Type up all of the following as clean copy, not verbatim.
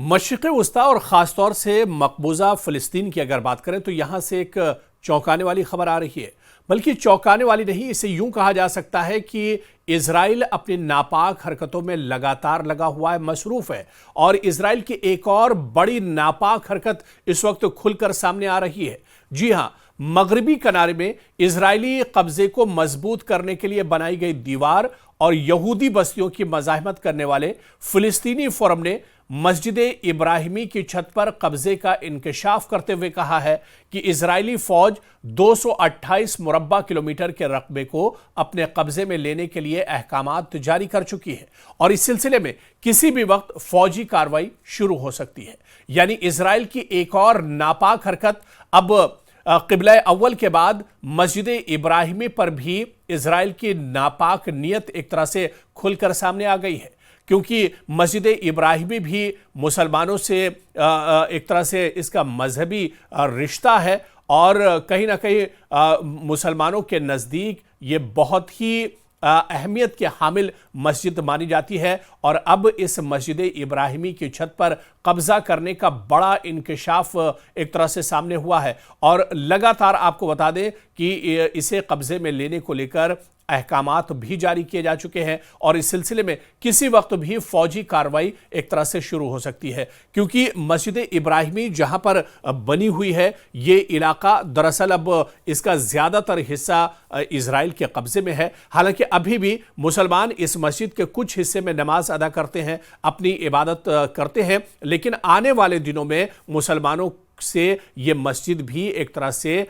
مشرق وسطی اور خاص طور سے مقبوضہ فلسطین کی اگر بات کریں تو یہاں سے ایک چونکانے والی خبر آ رہی ہے، بلکہ چونکانے والی نہیں، اسے یوں کہا جا سکتا ہے کہ اسرائیل اپنی ناپاک حرکتوں میں لگاتار لگا ہوا ہے، مصروف ہے، اور اسرائیل کی ایک اور بڑی ناپاک حرکت اس وقت کھل کر سامنے آ رہی ہے۔ جی ہاں، مغربی کنارے میں اسرائیلی قبضے کو مضبوط کرنے کے لیے بنائی گئی دیوار اور یہودی بستیوں کی مزاحمت کرنے والے فلسطینی فورم نے مسجد ابراہیمی کی چھت پر قبضے کا انکشاف کرتے ہوئے کہا ہے کہ اسرائیلی فوج 228 مربع کلومیٹر کے رقبے کو اپنے قبضے میں لینے کے لیے احکامات جاری کر چکی ہے اور اس سلسلے میں کسی بھی وقت فوجی کارروائی شروع ہو سکتی ہے۔ یعنی اسرائیل کی ایک اور ناپاک حرکت اب قبلہ اول کے بعد مسجد ابراہیمی پر بھی اسرائیل کی ناپاک نیت ایک طرح سے کھل کر سامنے آ گئی ہے، کیونکہ مسجد ابراہیمی بھی مسلمانوں سے ایک طرح سے اس کا مذہبی رشتہ ہے اور کہیں نہ کہیں مسلمانوں کے نزدیک یہ بہت ہی اہمیت کے حامل مسجد مانی جاتی ہے، اور اب اس مسجد ابراہیمی کی چھت پر قبضہ کرنے کا بڑا انکشاف ایک طرح سے سامنے ہوا ہے، اور لگاتار آپ کو بتا دیں کہ اسے قبضے میں لینے کو لے کر احکامات بھی جاری کیے جا چکے ہیں، اور اس سلسلے میں کسی وقت بھی فوجی کارروائی ایک طرح سے شروع ہو سکتی ہے، کیونکہ مسجد ابراہیمی جہاں پر بنی ہوئی ہے یہ علاقہ دراصل اب اس کا زیادہ تر حصہ اسرائیل کے قبضے میں ہے۔ حالانکہ ابھی بھی مسلمان اس مسجد کے کچھ حصے میں نماز ادا کرتے ہیں، اپنی عبادت کرتے ہیں، لیکن آنے والے دنوں میں مسلمانوں سے یہ مسجد بھی ایک طرح سے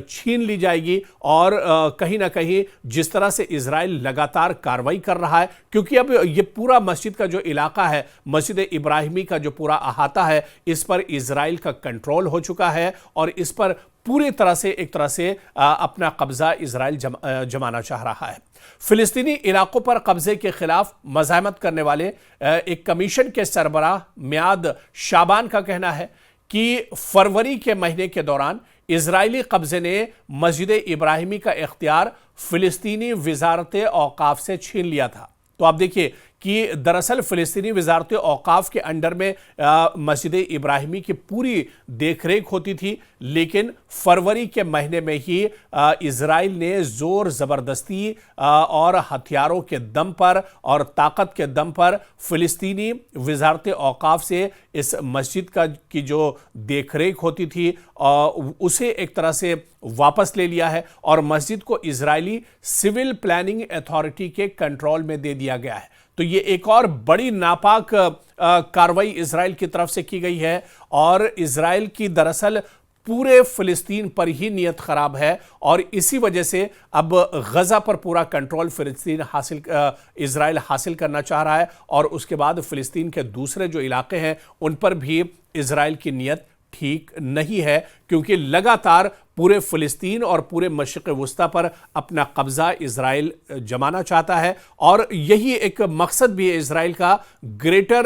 چھین لی جائے گی، اور کہیں نہ کہیں جس طرح سے اسرائیل لگاتار کارروائی کر رہا ہے، کیونکہ اب یہ پورا مسجد کا جو علاقہ ہے، مسجد ابراہیمی کا جو پورا احاطہ ہے، اس پر اسرائیل کا کنٹرول ہو چکا ہے اور اس پر پوری طرح سے ایک طرح سے اپنا قبضہ اسرائیل جمانا چاہ رہا ہے۔ فلسطینی علاقوں پر قبضے کے خلاف مزاحمت کرنے والے ایک کمیشن کے سربراہ میاد شعبان کا کہنا ہے کہ فروری کے مہینے کے دوران اسرائیلی قبضے نے مسجد ابراہیمی کا اختیار فلسطینی وزارت اوقاف سے چھین لیا تھا۔ تو آپ دیکھیے کہ دراصل فلسطینی وزارت اوقاف کے انڈر میں مسجد ابراہیمی کی پوری دیکھ ریکھ ہوتی تھی، لیکن فروری کے مہینے میں ہی اسرائیل نے زور زبردستی اور ہتھیاروں کے دم پر اور طاقت کے دم پر فلسطینی وزارت اوقاف سے اس مسجد کی جو دیکھ ریکھ ہوتی تھی اسے ایک طرح سے واپس لے لیا ہے، اور مسجد کو اسرائیلی سول پلاننگ اتھارٹی کے کنٹرول میں دے دیا گیا ہے۔ تو یہ ایک اور بڑی ناپاک کارروائی اسرائیل کی طرف سے کی گئی ہے، اور اسرائیل کی دراصل پورے فلسطین پر ہی نیت خراب ہے، اور اسی وجہ سے اب غزہ پر پورا کنٹرول اسرائیل حاصل کرنا چاہ رہا ہے، اور اس کے بعد فلسطین کے دوسرے جو علاقے ہیں ان پر بھی اسرائیل کی نیت ٹھیک نہیں ہے، کیونکہ لگاتار پورے فلسطین اور پورے مشرق وسطی پر اپنا قبضہ اسرائیل جمانا چاہتا ہے، اور یہی ایک مقصد بھی ہے اسرائیل کا۔ گریٹر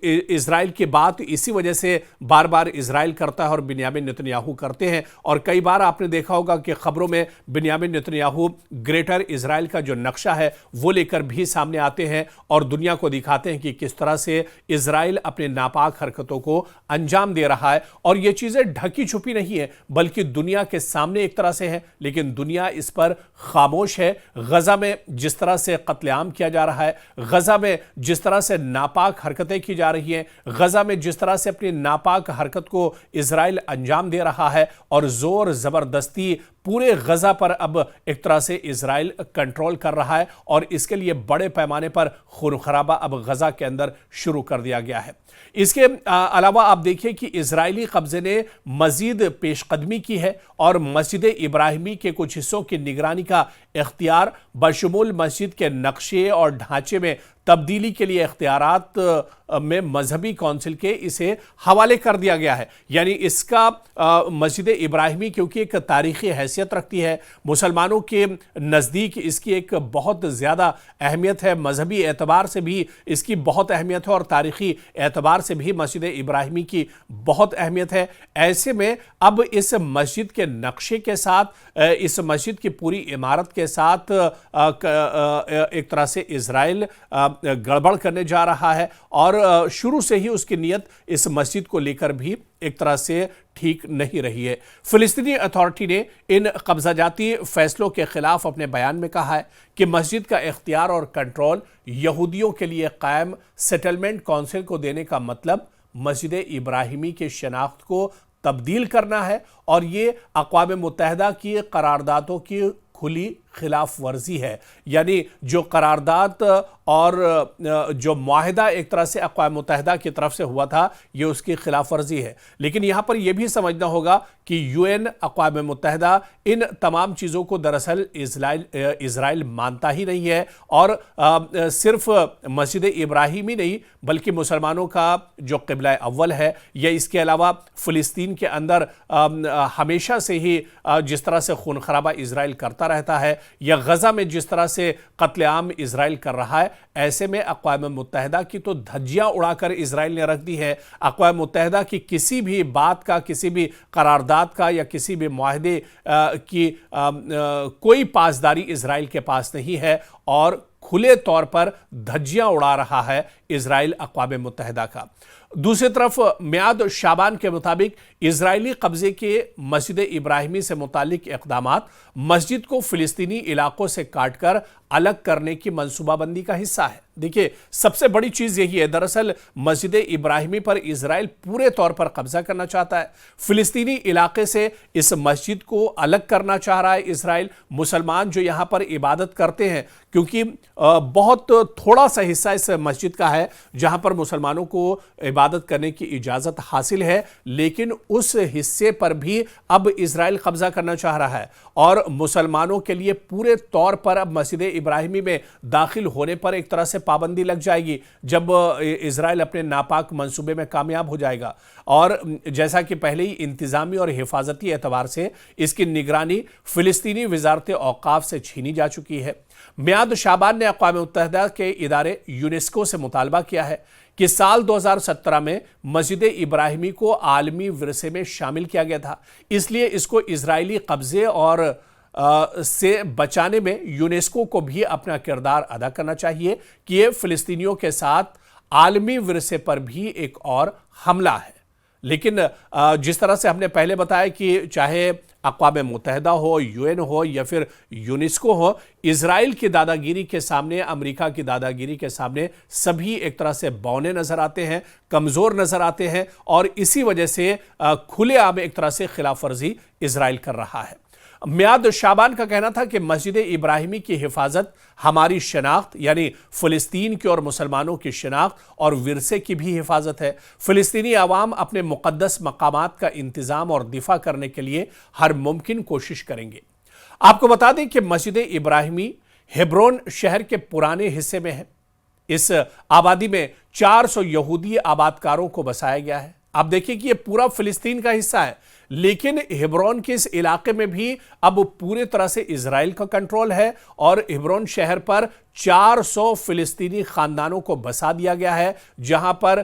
اسرائیل کی بات اسی وجہ سے بار بار اسرائیل کرتا ہے اور بنیامین نتنیاہو کرتے ہیں، اور کئی بار آپ نے دیکھا ہوگا کہ خبروں میں بنیامین نتنیاہو گریٹر اسرائیل کا جو نقشہ ہے وہ لے کر بھی سامنے آتے ہیں اور دنیا کو دکھاتے ہیں کہ کس طرح سے اسرائیل اپنے ناپاک حرکتوں کو انجام دے رہا ہے، اور یہ چیزیں ڈھکی چھپی نہیں ہے بلکہ دنیا کے سامنے ایک طرح سے ہے، لیکن دنیا اس پر خاموش ہے۔ غزہ میں جس طرح سے قتل عام کیا جا رہا ہے، غزہ میں جس طرح سے ناپاک حرکتیں کی جا رہی ہیں، غزہ میں جس طرح سے اپنی ناپاک حرکت کو اسرائیل انجام دے رہا ہے، اور زور زبردستی پورے غزہ پر اب ایک طرح سے اسرائیل کنٹرول کر رہا ہے، اور اس کے لیے بڑے پیمانے پر خون خرابہ اب غزہ کے اندر شروع کر دیا گیا ہے۔ اس کے علاوہ آپ دیکھیں کہ اسرائیلی قبضے نے مزید پیش قدمی کی ہے، اور مسجد ابراہیمی کے کچھ حصوں کی نگرانی کا اختیار بشمول مسجد کے نقشے اور ڈھانچے میں تبدیلی کے لیے اختیارات میں مذہبی کونسل کے اسے حوالے کر دیا گیا ہے۔ یعنی اس کا مسجد ابراہیمی کیونکہ ایک تاریخی حیثیت رکھتی ہے، مسلمانوں کے نزدیک اس کی ایک بہت زیادہ اہمیت ہے، مذہبی اعتبار سے بھی اس کی بہت اہمیت ہے، اور تاریخی اعتبار سے بھی مسجد ابراہیمی کی بہت اہمیت ہے۔ ایسے میں اب اس مسجد کے نقشے کے ساتھ، اس مسجد کی پوری عمارت کے کے ساتھ ایک طرح سے اسرائیل گڑبڑ کرنے جا رہا ہے، اور شروع سے ہی اس کی نیت اس مسجد کو لے کر بھی ایک طرح سے ٹھیک نہیں رہی ہے۔ فلسطینی اتھارٹی نے ان قبضہ جاتی فیصلوں کے خلاف اپنے بیان میں کہا ہے کہ مسجد کا اختیار اور کنٹرول یہودیوں کے لیے قائم سیٹلمنٹ کونسل کو دینے کا مطلب مسجد ابراہیمی کی شناخت کو تبدیل کرنا ہے، اور یہ اقوام متحدہ کی قراردادوں کی کھلی خلاف ورزی ہے۔ یعنی جو قرارداد اور جو معاہدہ ایک طرح سے اقوام متحدہ کی طرف سے ہوا تھا، یہ اس کی خلاف ورزی ہے۔ لیکن یہاں پر یہ بھی سمجھنا ہوگا کہ UN اقوام متحدہ ان تمام چیزوں کو دراصل اسرائیل مانتا ہی نہیں ہے، اور صرف مسجد ابراہیمی نہیں بلکہ مسلمانوں کا جو قبلہ اول ہے، یا اس کے علاوہ فلسطین کے اندر ہمیشہ سے ہی جس طرح سے خون خرابہ اسرائیل کرتا رہتا ہے، یا غزہ میں جس طرح سے قتل عام اسرائیل کر رہا ہے، ایسے میں اقوام متحدہ کی تو دھجیاں اڑا کر اسرائیل نے رکھ دی ہے۔ اقوام متحدہ کی کسی بھی بات کا، کسی بھی قرارداد کا یا کسی بھی معاہدے کی کوئی پاسداری اسرائیل کے پاس نہیں ہے، اور کھلے طور پر دھجیاں اڑا رہا ہے اسرائیل اقوام متحدہ کا۔ دوسری طرف میعاد شعبان کے مطابق اسرائیلی قبضے کے مسجد ابراہیمی سے متعلق اقدامات مسجد کو فلسطینی علاقوں سے کاٹ کر الگ کرنے کی منصوبہ بندی کا حصہ ہے۔ دیکھیے، سب سے بڑی چیز یہی ہے، دراصل مسجد ابراہیمی پر اسرائیل پورے طور پر قبضہ کرنا چاہتا ہے، فلسطینی علاقے سے اس مسجد کو الگ کرنا چاہ رہا ہے اسرائیل۔ مسلمان جو یہاں پر عبادت کرتے ہیں، کیونکہ بہت تھوڑا سا حصہ اس مسجد کا ہے جہاں پر مسلمانوں کو عبادت کرنے کی اجازت حاصل ہے، لیکن اس حصے پر بھی اب اسرائیل قبضہ کرنا چاہ رہا ہے، اور مسلمانوں کے لیے پورے طور پر اب مسجد ابراہیمی میں داخل ہونے پر ایک طرح سے پابندی لگ جائے گی جب اسرائیل اپنے ناپاک منصوبے میں کامیاب ہو جائے گا۔ اور جیسا کہ پہلے ہی انتظامی اور حفاظتی اعتبار سے اس کی نگرانی فلسطینی وزارت اوقاف سے چھینی جا چکی ہے۔ میعاد شعبان نے اقوام متحدہ کے ادارے یونیسکو سے مطالبہ کیا ہے کہ سال 2017 میں مسجد ابراہیمی کو عالمی ورثے میں شامل کیا گیا تھا، اس لیے اس کو اسرائیلی قبضے اور سے بچانے میں یونیسکو کو بھی اپنا کردار ادا کرنا چاہیے کہ یہ فلسطینیوں کے ساتھ عالمی ورثے پر بھی ایک اور حملہ ہے۔ لیکن جس طرح سے ہم نے پہلے بتایا کہ چاہے اقوام متحدہ ہو، UN ہو یا پھر یونیسکو ہو، اسرائیل کی دادا گیری کے سامنے، امریکہ کی دادا گیری کے سامنے سبھی ایک طرح سے بونے نظر آتے ہیں، کمزور نظر آتے ہیں، اور اسی وجہ سے کھلے عام ایک طرح سے خلاف ورزی اسرائیل کر رہا ہے۔ میعاد شعبان کا کہنا تھا کہ مسجد ابراہیمی کی حفاظت ہماری شناخت، یعنی فلسطین کی اور مسلمانوں کی شناخت اور ورثے کی بھی حفاظت ہے۔ فلسطینی عوام اپنے مقدس مقامات کا انتظام اور دفاع کرنے کے لیے ہر ممکن کوشش کریں گے۔ آپ کو بتا دیں کہ مسجد ابراہیمی ہیبرون شہر کے پرانے حصے میں ہے۔ اس آبادی میں 400 یہودی آبادکاروں کو بسایا گیا ہے۔ آپ دیکھیں کہ یہ پورا فلسطین کا حصہ ہے، لیکن ہیبرون کے اس علاقے میں بھی اب پورے طرح سے اسرائیل کا کنٹرول ہے، اور ہیبرون شہر پر 400 فلسطینی خاندانوں کو بسا دیا گیا ہے، جہاں پر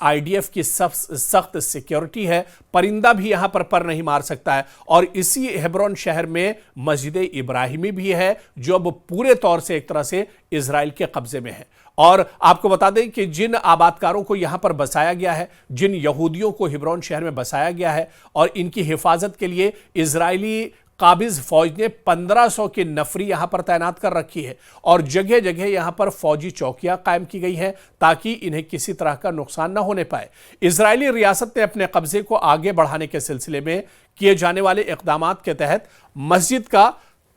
IDF کی سخت سیکیورٹی ہے، پرندہ بھی یہاں پر نہیں مار سکتا ہے۔ اور اسی ہیبرون شہر میں مسجد ابراہیمی بھی ہے جو اب پورے طور سے ایک طرح سے اسرائیل کے قبضے میں ہے۔ اور آپ کو بتا دیں کہ جن آبادکاروں کو یہاں پر بسایا گیا ہے، جن یہودیوں کو ہیبرون شہر میں بسایا گیا ہے، اور ان کی حفاظت کے لیے اسرائیلی قابض فوج نے 1500 کی نفری یہاں پر تعینات کر رکھی ہے، اور جگہ جگہ یہاں پر فوجی چوکیاں قائم کی گئی ہیں تاکہ انہیں کسی طرح کا نقصان نہ ہونے پائے۔ اسرائیلی ریاست نے اپنے قبضے کو آگے بڑھانے کے سلسلے میں کیے جانے والے اقدامات کے تحت مسجد کا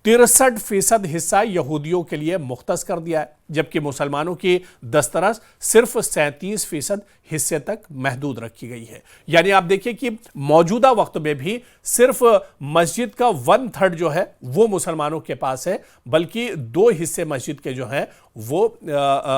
63% حصہ یہودیوں کے لیے مختص کر دیا ہے، جبکہ مسلمانوں کی دسترس صرف 37% حصے تک محدود رکھی گئی ہے۔ یعنی آپ دیکھیں کہ موجودہ وقت میں بھی صرف مسجد کا 1/3 جو ہے وہ مسلمانوں کے پاس ہے، بلکہ 2 حصے مسجد کے جو ہیں وہ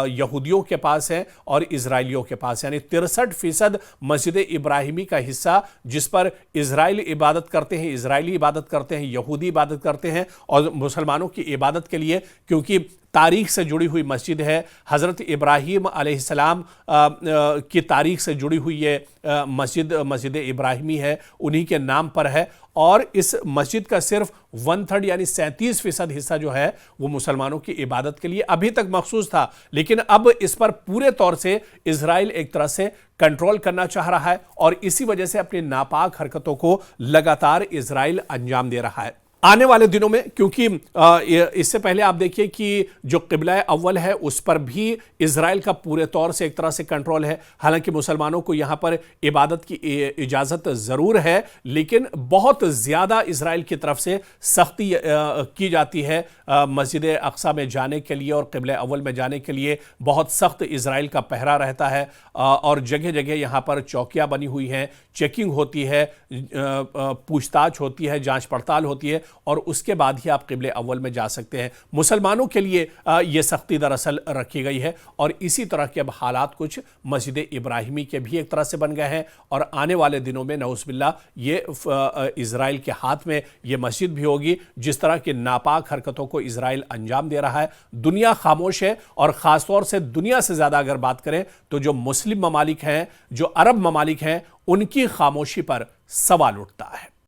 یہودیوں کے پاس ہیں اور اسرائیلیوں کے پاس، یعنی 63% مسجد ابراہیمی کا حصہ جس پر اسرائیل عبادت کرتے ہیں، اسرائیلی عبادت کرتے ہیں، یہودی عبادت کرتے ہیں، اور مسلمانوں کی عبادت کے لیے کیونکہ تاریخ سے جڑی ہوئی مسجد ہے، حضرت ابراہیم علیہ السلام کی تاریخ سے جڑی ہوئی یہ مسجد ابراہیمی ہے، انہی کے نام پر ہے، اور اس مسجد کا صرف 1/3 یعنی 37% حصہ جو ہے وہ مسلمانوں کی عبادت کے لیے ابھی تک مخصوص تھا، لیکن اب اس پر پورے طور سے اسرائیل ایک طرح سے کنٹرول کرنا چاہ رہا ہے، اور اسی وجہ سے اپنی ناپاک حرکتوں کو لگاتار اسرائیل انجام دے رہا ہے۔ آنے والے دنوں میں، کیونکہ اس سے پہلے آپ دیکھیے کہ جو قبلہ اول ہے اس پر بھی اسرائیل کا پورے طور سے ایک طرح سے کنٹرول ہے، حالانکہ مسلمانوں کو یہاں پر عبادت کی اجازت ضرور ہے، لیکن بہت زیادہ اسرائیل کی طرف سے سختی کی جاتی ہے مسجد اقصی میں جانے کے لیے اور قبلہ اول میں جانے کے لیے بہت سخت اسرائیل کا پہرا رہتا ہے، اور جگہ جگہ یہاں پر چوکیاں بنی ہوئی ہیں، چیکنگ ہوتی ہے، پوچھ تاچھ ہوتی ہے، جانچ پڑتال ہوتی ہے، اور اس کے بعد ہی آپ قبلہ اول میں جا سکتے ہیں۔ مسلمانوں کے لیے یہ سختی دراصل رکھی گئی ہے، اور اسی طرح کے اب حالات کچھ مسجد ابراہیمی کے بھی ایک طرح سے بن گئے ہیں، اور آنے والے دنوں میں نعوذ باللہ یہ اسرائیل کے ہاتھ میں یہ مسجد بھی ہوگی۔ جس طرح کے ناپاک حرکتوں کو اسرائیل انجام دے رہا ہے، دنیا خاموش ہے، اور خاص طور سے دنیا سے زیادہ اگر بات کریں تو جو مسلم ممالک ہیں، جو عرب ممالک ہیں، ان کی خاموشی پر سوال اٹھتا ہے۔